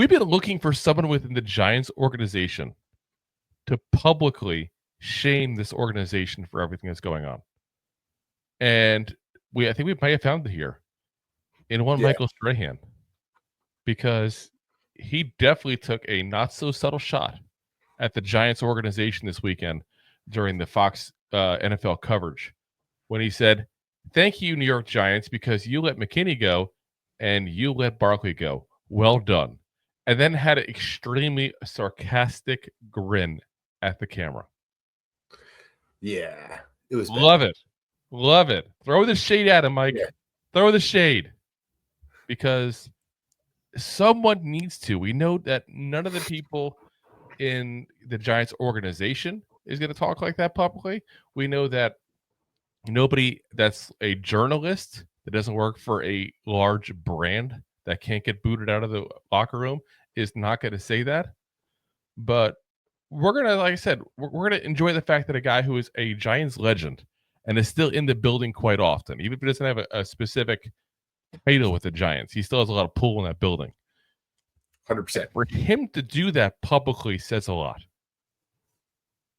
We've been looking for someone within the Giants organization to publicly shame this organization for everything that's going on. And I think we might have found it here in one Michael Strahan, because he definitely took a not so subtle shot at the Giants organization this weekend during the Fox NFL coverage when he said, "Thank you, New York Giants, because you let McKinney go and you let Barkley go. Well done." And then had an extremely sarcastic grin at the camera. Yeah, it was bad. Love it. Throw the shade at him, Mike. Yeah. Throw the shade, because someone needs to. We know that none of the people in the Giants organization is going to talk like that publicly. We know that nobody that's a journalist that doesn't work for a large brand that can't get booted out of the locker room is not going to say that. But we're going to, like I said, we're going to enjoy the fact that a guy who is a Giants legend and is still in the building quite often, even if he doesn't have a specific title with the Giants, he still has a lot of pull in that building. 100%. For him to do that publicly says a lot.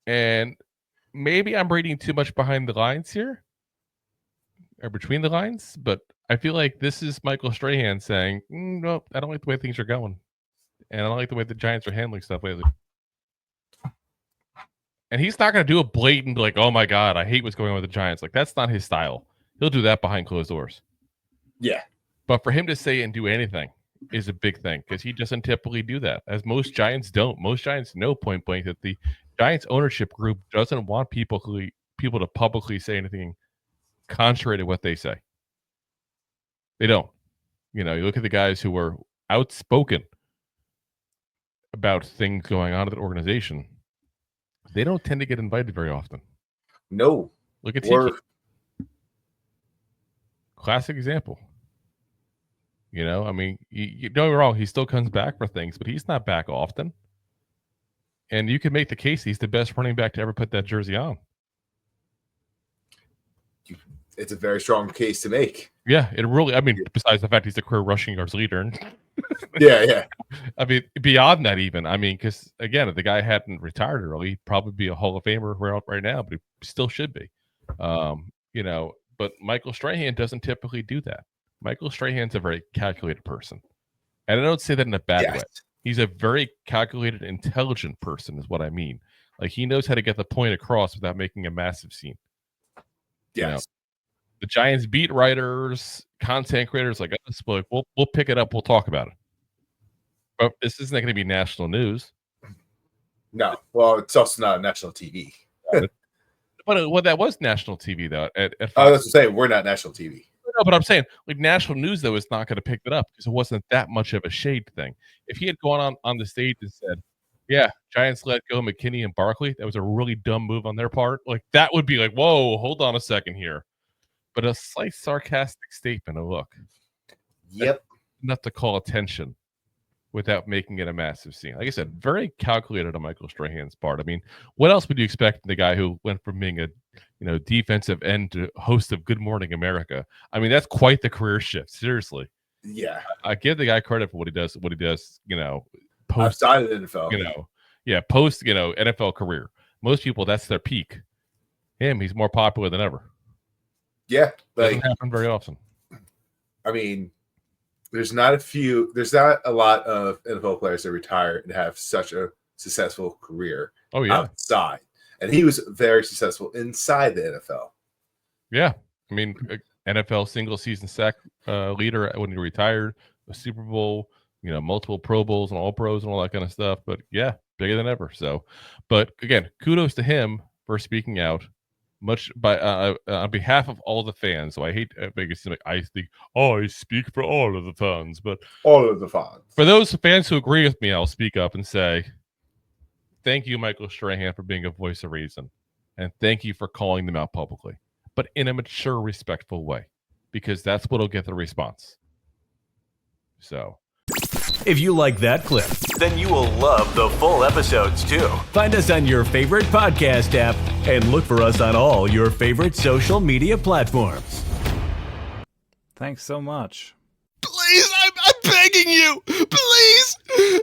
And maybe I'm reading too much behind the lines here, or between the lines, but I feel like this is Michael Strahan saying, no, I don't like the way things are going. And I don't like the way the Giants are handling stuff lately. And he's not going to do a blatant, like, oh my God, I hate what's going on with the Giants. Like, that's not his style. He'll do that behind closed doors. Yeah. But for him to say and do anything is a big thing, because he doesn't typically do that, as most Giants don't. Most Giants know point blank that the Giants ownership group doesn't want people to publicly say anything contrary to what they say. They don't. You know, you look at the guys who were outspoken about things going on at the organization. They don't tend to get invited very often. No. Look at Tiki. Classic example. You know, I mean, you don't get me wrong, he still comes back for things, but he's not back often. And you can make the case he's the best running back to ever put that jersey on. It's a very strong case to make. Yeah, it really, I mean, besides the fact he's the career rushing yards leader. Yeah. I mean, beyond that even, I mean, because, again, if the guy hadn't retired early, he'd probably be a Hall of Famer right now, but he still should be. You know, but Michael Strahan doesn't typically do that. Michael Strahan's a very calculated person. And I don't say that in a bad way. He's a very calculated, intelligent person is what I mean. Like, he knows how to get the point across without making a massive scene. Yes. You know, the Giants beat writers, content creators like us, like, we'll pick it up. We'll talk about it. But this isn't going to be national news. No. Well, it's also not national TV. But that was national TV, though. At I was going to say, we're not national TV. No, but I'm saying, like, national news, though, is not going to pick it up because it wasn't that much of a shade thing. If he had gone on the stage and said, yeah, Giants let go McKinney and Barkley, that was a really dumb move on their part, like, that would be like, whoa, hold on a second here. But a slight sarcastic statement, a look. Yep. Enough to call attention without making it a massive scene. Like I said, very calculated on Michael Strahan's part. I mean, what else would you expect from the guy who went from being a defensive end to host of Good Morning America? I mean, that's quite the career shift. Seriously. Yeah. I give the guy credit for what he does, post outside of the NFL. Post, NFL career. Most people, that's their peak. He's more popular than ever. Yeah. Doesn't happen very often. I mean, there's not a lot of NFL players that retire and have such a successful career outside. And he was very successful inside the NFL. Yeah. I mean, NFL single season sack leader when he retired, a Super Bowl, multiple Pro Bowls and All Pros and all that kind of stuff. But yeah, bigger than ever. So, but again, kudos to him for speaking out. Much on behalf of all the fans. So I hate making it seem like I speak for all of the fans, but all of the fans. For those fans who agree with me, I'll speak up and say, thank you, Michael Strahan, for being a voice of reason, and thank you for calling them out publicly, but in a mature, respectful way, because that's what'll get the response. So. If you like that clip, then you will love the full episodes too. Find us on your favorite podcast app and look for us on all your favorite social media platforms. Thanks so much. Please, I'm begging begging you, please,